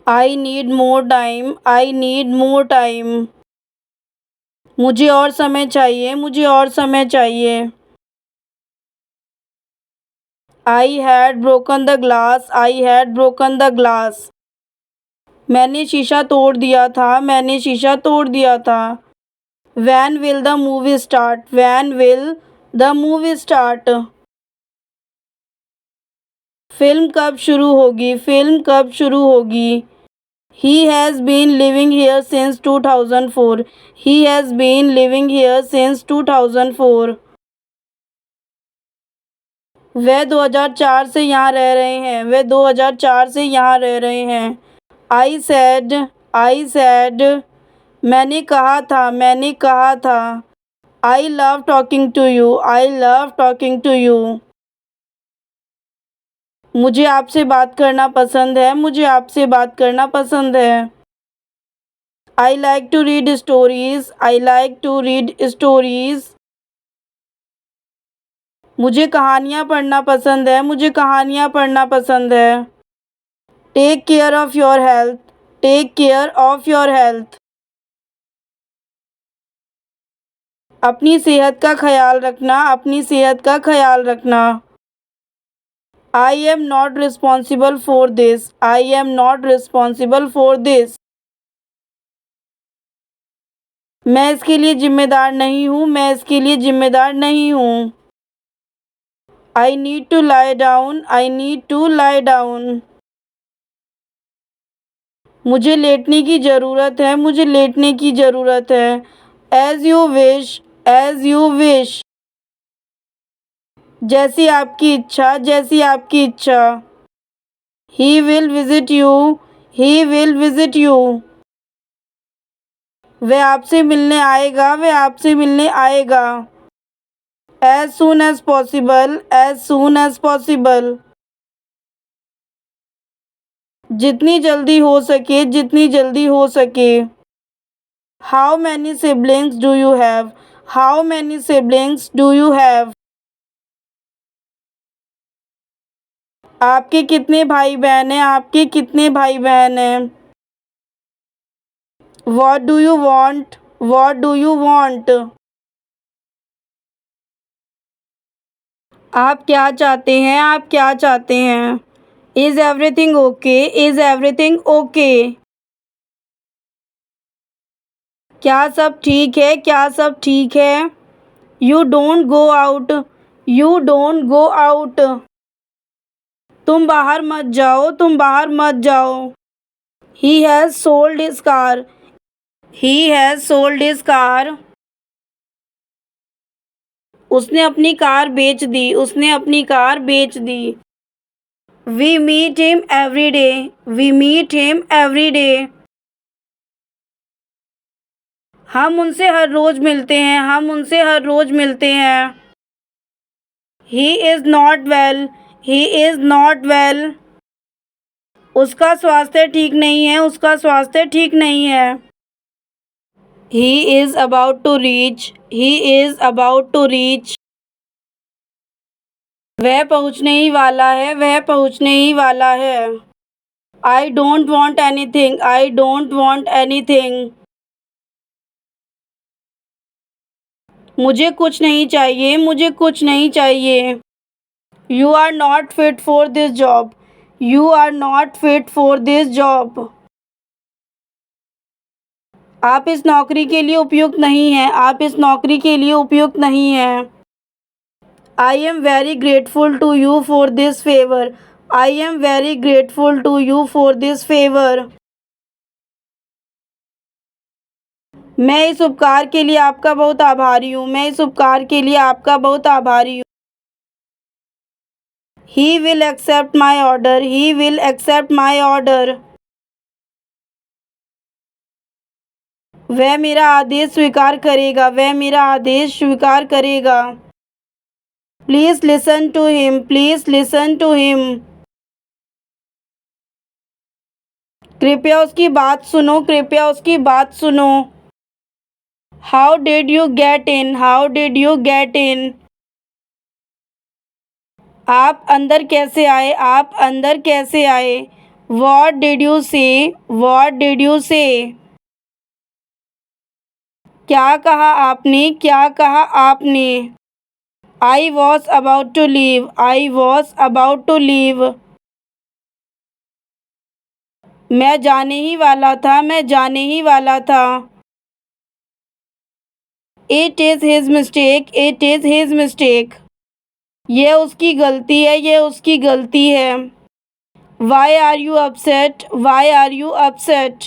I need more time, I need more time. मुझे और समय चाहिए, मुझे और समय चाहिए। I had broken the glass, I had broken the glass. मैंने शीशा तोड़ दिया था, मैंने शीशा तोड़ दिया था। Van will the movie start, van will the movie start. Film कब शुरू होगी, फिल्म कब शुरू होगी। He has been living here since 2004. He has been living here since 2004. वह 2004 से यहाँ रह रहे हैं, वह 2004 से यहाँ रह रहे हैं। I said, मैंने कहा था, मैंने कहा था। I love talking to you, I love talking to you. मुझे आपसे बात करना पसंद है, मुझे आपसे बात करना पसंद है। I like to read stories, I like to read stories. मुझे कहानियाँ पढ़ना पसंद है, मुझे कहानियाँ पढ़ना पसंद है। Take care of your health, take care of your health. अपनी सेहत का ख्याल रखना, अपनी सेहत का ख्याल रखना। I am not responsible for this, I am not responsible for this. मैं इसके लिए जिम्मेदार नहीं हूँ, मैं इसके लिए जिम्मेदार नहीं हूँ। I need to lie down, I need to lie down. मुझे लेटने की ज़रूरत है, मुझे लेटने की ज़रूरत है। As you wish, as you wish. जैसी आपकी इच्छा, जैसी आपकी इच्छा। He will visit you, he will visit you. वह आपसे मिलने आएगा, वह आपसे मिलने आएगा। As soon as possible, as soon as possible. जितनी जल्दी हो सके, जितनी जल्दी हो सके। How many siblings do you have, how many siblings do you have. आपके कितने भाई बहन हैं, आपके कितने भाई बहन हैं। What do you want, what do you want. आप क्या चाहते हैं, आप क्या चाहते हैं। Is everything okay, is everything okay. क्या सब ठीक है, क्या सब ठीक है। You don't go out, you don't go out. तुम बाहर मत जाओ, तुम बाहर मत जाओ। He has sold his car, he has sold his car. उसने अपनी कार बेच दी, उसने अपनी कार बेच दी। We meet him every day, we meet him every day. हम उनसे हर रोज़ मिलते हैं, हम उनसे हर रोज़ मिलते हैं। He is not well, he is not well. उसका स्वास्थ्य ठीक नहीं है, उसका स्वास्थ्य ठीक नहीं है। He is about to reach, he is about to reach. वह पहुँचने ही वाला है, वह पहुँचने ही वाला है। I don't want anything, I don't want anything. मुझे कुछ नहीं चाहिए, मुझे कुछ नहीं चाहिए। You are not fit for this job, you are not fit for this job. आप इस नौकरी के लिए उपयुक्त नहीं हैं, आप इस नौकरी के लिए उपयुक्त नहीं हैं। I am very grateful to you for this favour, I am very grateful to you for this favour. मैं इस उपकार के लिए आपका बहुत आभारी हूँ, मैं इस उपकार के लिए आपका बहुत आभारी हूँ। He will accept my order, he will accept my order. वह मेरा आदेश स्वीकार करेगा, वह मेरा आदेश स्वीकार करेगा। Please listen to him, please listen to him. कृपया उसकी बात सुनो, कृपया उसकी बात सुनो। How did you get in, how did you get in. आप अंदर कैसे आए, आप अंदर कैसे आए। What did you say? What did you say? क्या कहा आपने? क्या कहा आपने? I was about to leave. I was about to leave. मैं जाने ही वाला था. मैं जाने ही वाला था. It is his mistake. It is his mistake. ये उसकी गलती है. ये उसकी गलती है. Why are you upset? Why are you upset?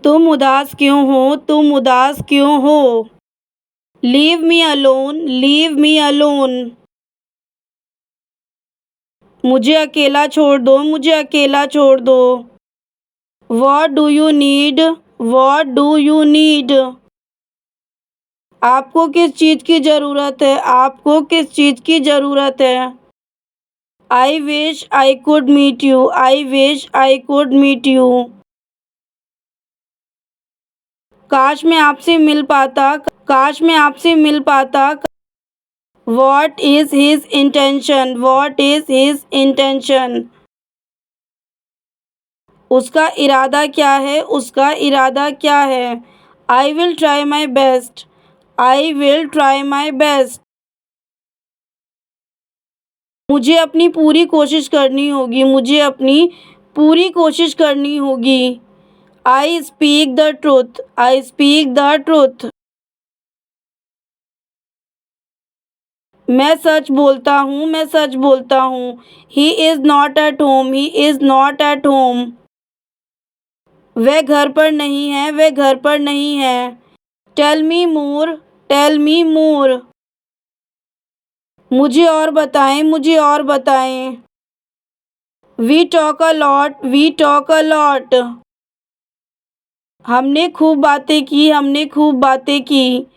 तुम उदास क्यों हो? तुम उदास क्यों हो? Leave me alone. Leave me alone. मुझे अकेला छोड़ दो. मुझे अकेला छोड़ दो. What do you need? What do you need? आपको किस चीज़ की ज़रूरत है? आपको किस चीज़ की ज़रूरत है? I wish I could meet you. I wish I could meet you. काश मैं आपसे मिल पाता. काश मैं आपसे मिल पाता. What is his intention? What is his intention? उसका इरादा क्या है? उसका इरादा क्या है? I will try my best. I will try my best. मुझे अपनी पूरी कोशिश करनी होगी. मुझे अपनी पूरी कोशिश करनी होगी. I speak the truth. I speak the truth. मैं सच बोलता हूँ. मैं सच बोलता हूँ. He is not at home. He is not at home. वह घर पर नहीं है. वह घर पर नहीं है. Tell me more. Tell me more. मुझे और बताएं. मुझे और बताएं. We talk a lot. We talk a lot. हमने खूब बातें की. हमने खूब बातें की.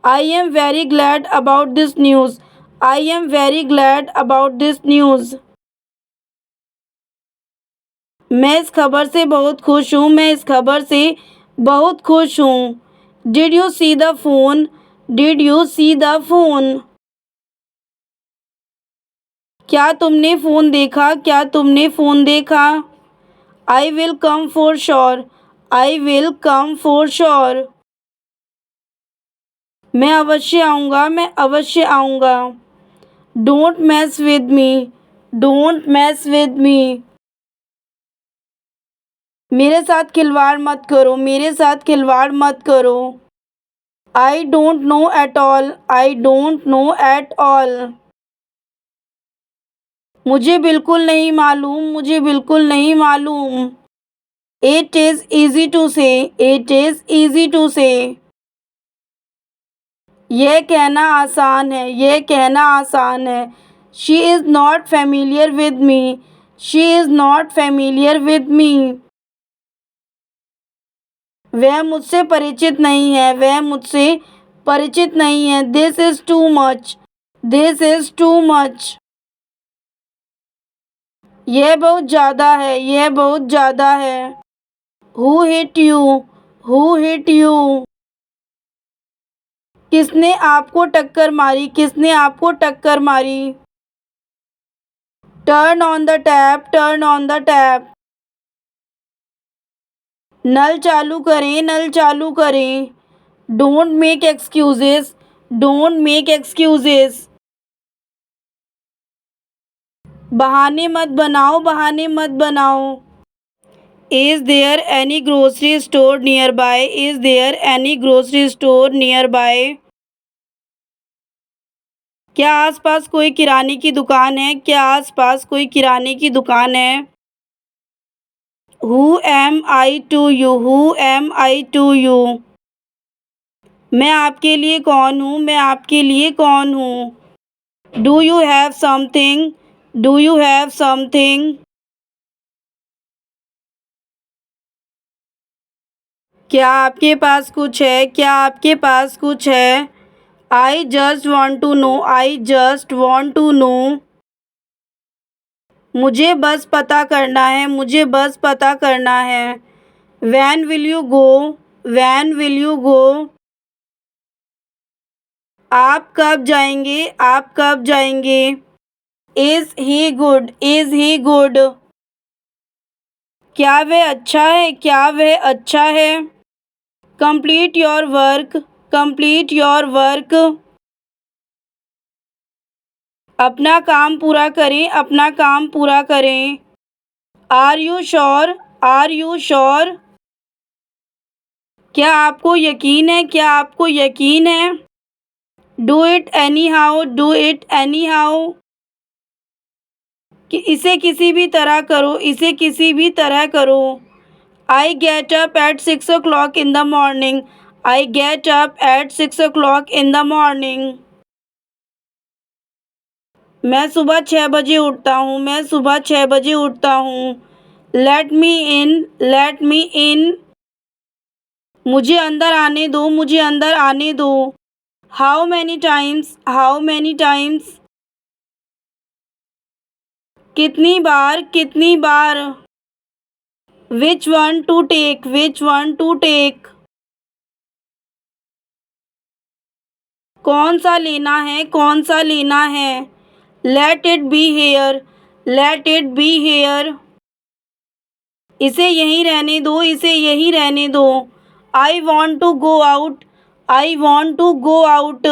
I am very glad about this news. I am very glad about this news. मैं इस खबर से बहुत खुश हूँ. मैं इस खबर से बहुत खुश हूँ. Did you see the phone? Did you see the phone? क्या तुमने फ़ोन देखा? क्या तुमने फ़ोन देखा? I will come for sure. I will come for sure. मैं अवश्य आऊँगा. मैं अवश्य आऊँगा. Don't mess with me. Don't mess with me. मेरे साथ खिलवाड़ मत करो. मेरे साथ खिलवाड़ मत करो. I don't know at all. I don't know at all. मुझे बिल्कुल नहीं मालूम. मुझे बिल्कुल नहीं मालूम. It is easy to say. It is easy to say. यह कहना आसान है. यह कहना आसान है. She is not familiar with me. She is not familiar with me. वह मुझसे परिचित नहीं है. वह मुझसे परिचित नहीं है. This is too much. This is too much. यह बहुत ज़्यादा है. यह बहुत ज़्यादा है. Who hit you? Who hit you? किसने आपको टक्कर मारी? किसने आपको टक्कर मारी? Turn on the tap. Turn on the tap. नल चालू करें. नल चालू करें. Don't make excuses. Don't make excuses. बहाने मत बनाओ. बहाने मत बनाओ. Is there any grocery store nearby? Is there any grocery store nearby? क्या आसपास कोई किराने की दुकान है? क्या आसपास कोई किराने की दुकान है? Who am I to you? Who am I to you? मैं आपके लिए कौन हूँ? मैं आपके लिए कौन हूँ? Do you have something? Do you have something? क्या आपके पास कुछ है? क्या आपके पास कुछ है? I just want to know. I just want to know. मुझे बस पता करना है. मुझे बस पता करना है. When will you go? When will you go? आप कब जाएंगे? आप कब जाएंगे? Is he good, is he good. क्या वह अच्छा है, क्या वह अच्छा है। Complete your work, complete your work. अपना काम पूरा करें, अपना काम पूरा करें। Are you sure, are you sure. क्या आपको यकीन है, क्या आपको यकीन है। Do it anyhow, do it anyhow. कि इसे किसी भी तरह करो, इसे किसी भी तरह करो। I get up at 6 o'clock in the morning, I get up at 6 o'clock in the morning. मैं सुबह 6 बजे उठता हूँ, मैं सुबह 6 बजे उठता हूँ। Let me in, let me in. मुझे अंदर आने दो, मुझे अंदर आने दो। How many times, how many times. कितनी बार, कितनी बार। Which one to take, which one to take. कौन सा लेना है, कौन सा लेना है। Let it be here, let it be here. इसे यहीं रहने दो, इसे यहीं रहने दो। I want to go out, I want to go out.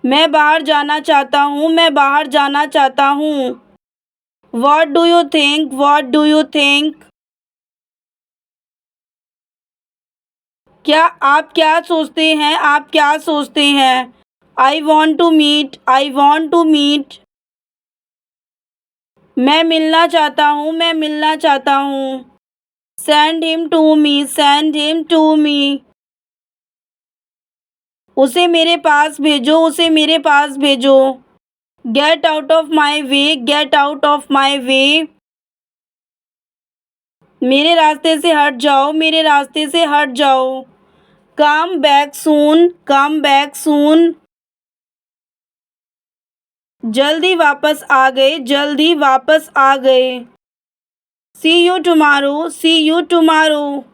मैं बाहर जाना चाहता हूँ, मैं बाहर जाना चाहता हूँ। What do you think, what do you think. क्या आप क्या सोचते हैं, आप क्या सोचते हैं। I want to meet, I want to meet. मैं मिलना चाहता हूँ, मैं मिलना चाहता हूँ। Send him to me, send him to me. उसे मेरे पास भेजो, उसे मेरे पास भेजो। Get out of my way, get out of my way. मेरे रास्ते से हट जाओ, मेरे रास्ते से हट जाओ। Come back soon, come back soon. जल्दी वापस आ गए, जल्दी वापस आ गए। See you tomorrow, see you tomorrow.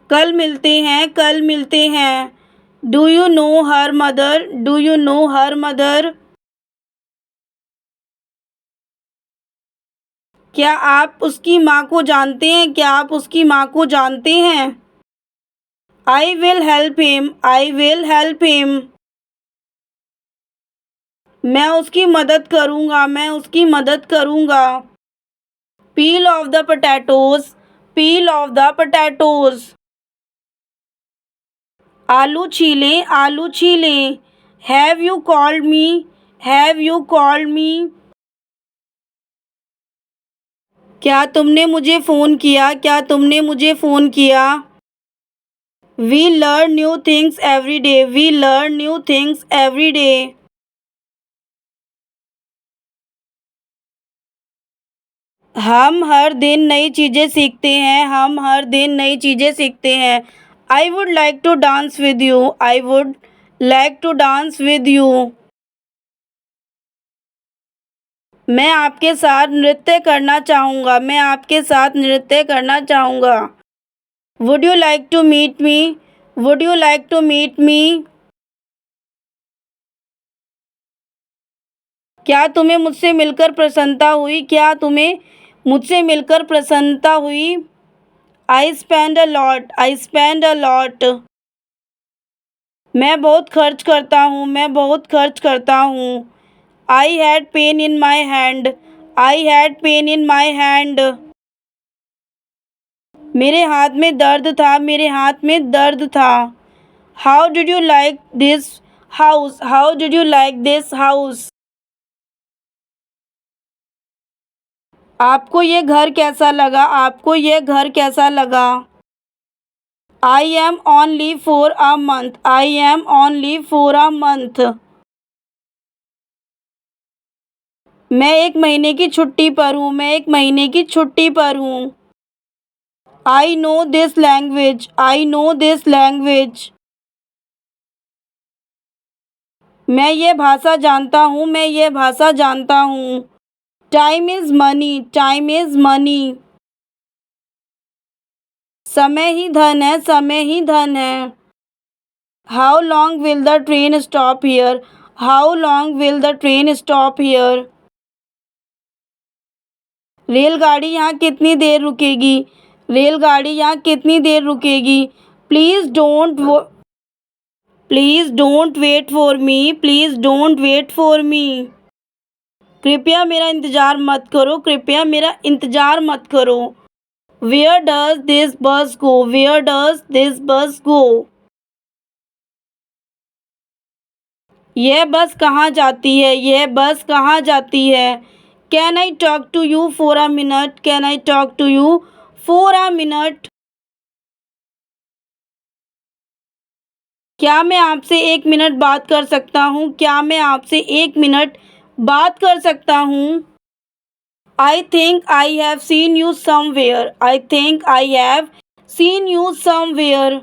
कल मिलते हैं, कल मिलते हैं। Do you know her mother, do you know her mother. क्या आप उसकी माँ को जानते हैं, क्या आप उसकी माँ को जानते हैं। I will help him, I will help him. मैं उसकी मदद करूँगा, मैं उसकी मदद करूँगा। Peel off the potatoes, peel off the potatoes. आलू छीलें, आलू छीलें। Have you called me, have you called me. क्या तुमने मुझे फ़ोन किया, क्या तुमने मुझे फ़ोन किया। We learn new things every day, we learn new things every day. हम हर दिन नई चीज़ें सीखते हैं, हम हर दिन नई चीज़ें सीखते हैं। I would like to dance with you, I would like to dance with you. मैं आपके साथ नृत्य करना चाहूँगा, मैं आपके साथ नृत्य करना चाहूँगा। Would you like to meet me, would you like to meet me. क्या तुम्हें मुझसे मिलकर प्रसन्नता हुई, क्या तुम्हें मुझसे मिलकर प्रसन्नता हुई। I spend a lot, I spend a lot. मैं बहुत खर्च करता हूँ, मैं बहुत खर्च करता हूँ। I had pain in my hand, I had pain in my hand. मेरे हाथ में दर्द था, मेरे हाथ में दर्द था। How did you like this house, how did you like this house. आपको ये घर कैसा लगा, आपको ये घर कैसा लगा। I am on leave for a month, I am on leave for a month. मैं 1 महीने की छुट्टी पर हूँ, मैं 1 महीने की छुट्टी पर हूँ। I know this language, I know this language. मैं ये भाषा जानता हूँ, मैं ये भाषा जानता हूँ। Time is money, time is money. समय ही धन है, समय ही धन है। How long will the train stop here, how long will the train stop here. रेलगाड़ी यहाँ कितनी देर रुकेगी, रेलगाड़ी यहाँ कितनी देर रुकेगी। Please don't wait for me, please don't wait for me. कृपया मेरा इंतज़ार मत करो, कृपया मेरा इंतज़ार मत करो। वेयर डज दिस बस गो, वेयर डज दिस बस गो। यह बस कहाँ जाती है, यह बस कहाँ जाती है। Can I talk to you for a minute, can I talk to you for a minute. क्या मैं आपसे 1 मिनट बात कर सकता हूँ, क्या मैं आपसे 1 मिनट बात कर सकता हूँ। I think I have seen you somewhere, I think I have seen you somewhere.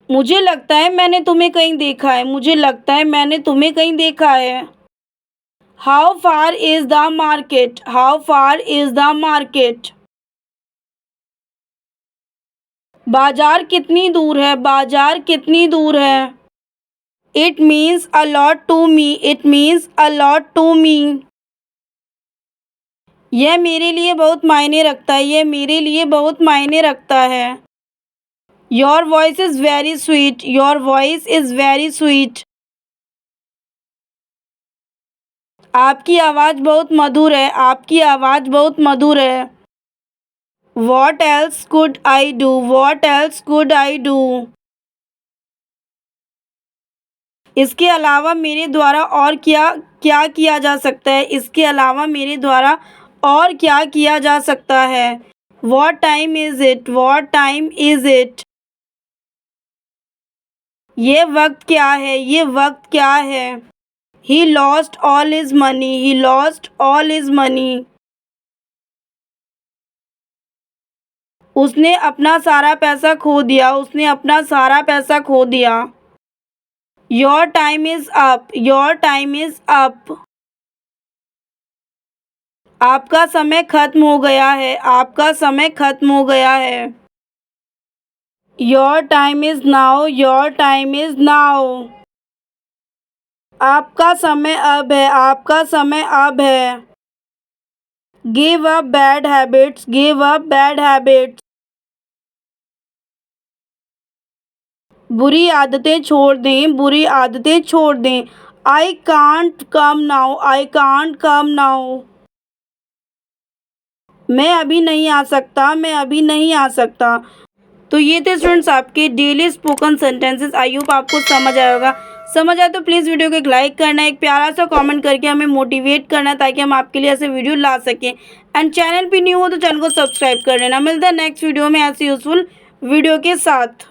मुझे लगता है मैंने तुम्हें कहीं देखा है, मुझे लगता है मैंने तुम्हें कहीं देखा है। How far is the market, how far is the market. बाजार कितनी दूर है, बाजार कितनी दूर है। It means a lot to me, it means a lot to me. यह मेरे लिए बहुत मायने रखता है, यह मेरे लिए बहुत मायने रखता है। Your voice is very sweet, your voice is very sweet. आपकी आवाज़ बहुत मधुर है, आपकी आवाज़ बहुत मधुर है। What else could I do, what else could I do. इसके अलावा मेरे द्वारा और क्या क्या किया जा सकता है, इसके अलावा मेरे द्वारा और क्या किया जा सकता है। What time is it, what time is it. ये वक्त क्या है, ये वक्त क्या है। He lost all is money, he lost all is money. उसने अपना सारा पैसा खो दिया, उसने अपना सारा पैसा खो दिया। Your time is up, your time is up. आपका समय खत्म हो गया है, आपका समय खत्म हो गया है। Your time is now, your time is now. आपका समय अब है, आपका समय अब है। Give up bad habits, give up bad habits. बुरी आदतें छोड़ दें, बुरी आदतें छोड़ दें। I can't come now, I can't come now. मैं अभी नहीं आ सकता, मैं अभी नहीं आ सकता। तो ये थे स्टूडेंट्स आपके daily spoken sentences. I hope आपको समझ आया होगा। समझ आए तो प्लीज़ वीडियो को एक लाइक करना है, एक प्यारा सा कमेंट करके हमें मोटिवेट करना है, ताकि हम आपके लिए ऐसे वीडियो ला सकें। एंड चैनल पे न्यू हो तो चैनल को सब्सक्राइब कर लेना। मिलता है नेक्स्ट वीडियो में ऐसे यूजफुल वीडियो के साथ।